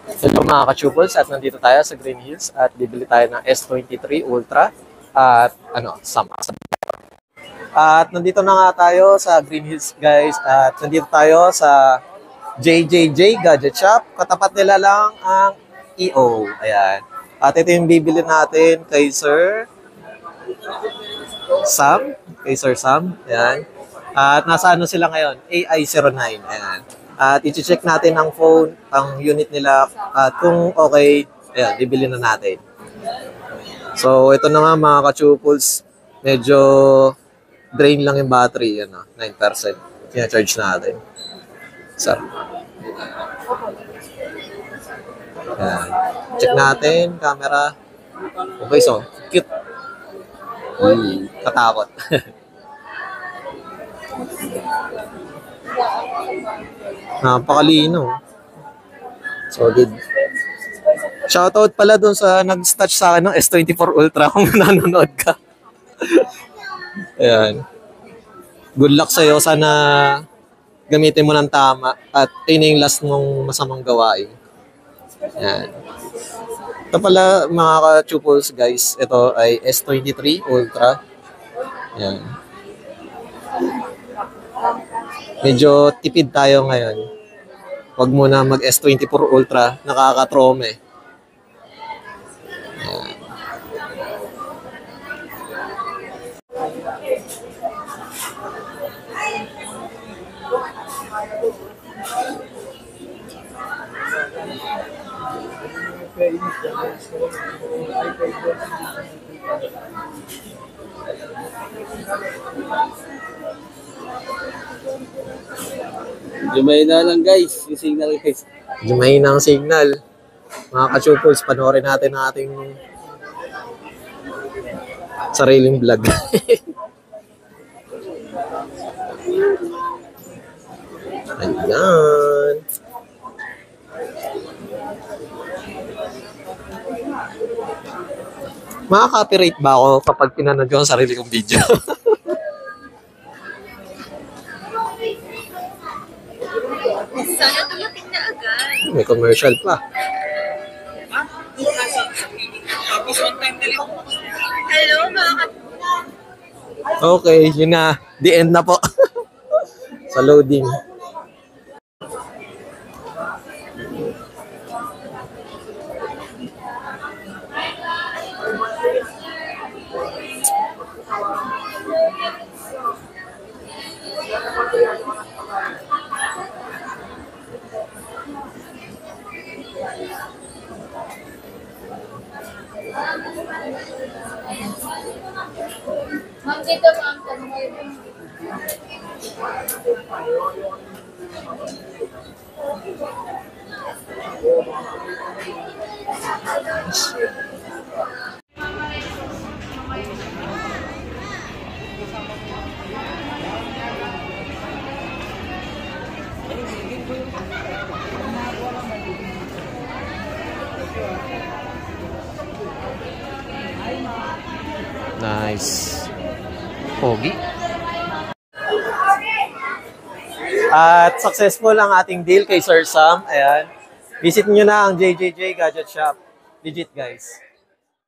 Hello mga ka-tuples, at nandito tayo sa Green Hills at bibili tayo ng S23 Ultra at sama. At nandito na nga tayo sa Green Hills guys, at nandito tayo sa JJJ Gadget Shop. Katapat nila lang ang EO. Ayan. At ito yung bibili natin kay Sir Sam. Ayan. At nasa ano sila ngayon? AI09. Ayan. At i-check natin ang phone, ang unit nila, at kung okay, ayan, bibili na natin. So, ito na nga mga ka-tuples, medyo drain lang yung battery, 9%. Kina-charge natin. So, ayan. Check natin, camera. Okay, so, cute. Katakot. Napakalino. Solid. Shoutout pala dun sa nag-touch sa akin ng S24 Ultra kung nanonood ka. Ayan. Good luck sa'yo. Sana gamitin mo ng tama at yun yung last mong masamang gawain. Ayan. Ito pala mga ka-tuples guys. Ito ay S23 Ultra. Ayan. Medyo tipid tayo ngayon. Huwag muna mag S24 Ultra. Nakaka-trome. Ayan. Lumay na lang guys, yung signal guys. Lumay na ang signal. Mga ka-tuples, panoorin natin ang ating sariling vlog. Ayan. Maka-copyright ba ako kapag pinanood ko ang sarili kong video? Sana dumating na agad. May commercial pa. Hello, mga Okay, yun na. The end na po. Sa loading. Ma'am, dito ma'am. Nice. Pogi. At successful ang ating deal kay Sir Sam. Ayan. Visit nyo na ang JJJ Gadget Shop. Legit guys.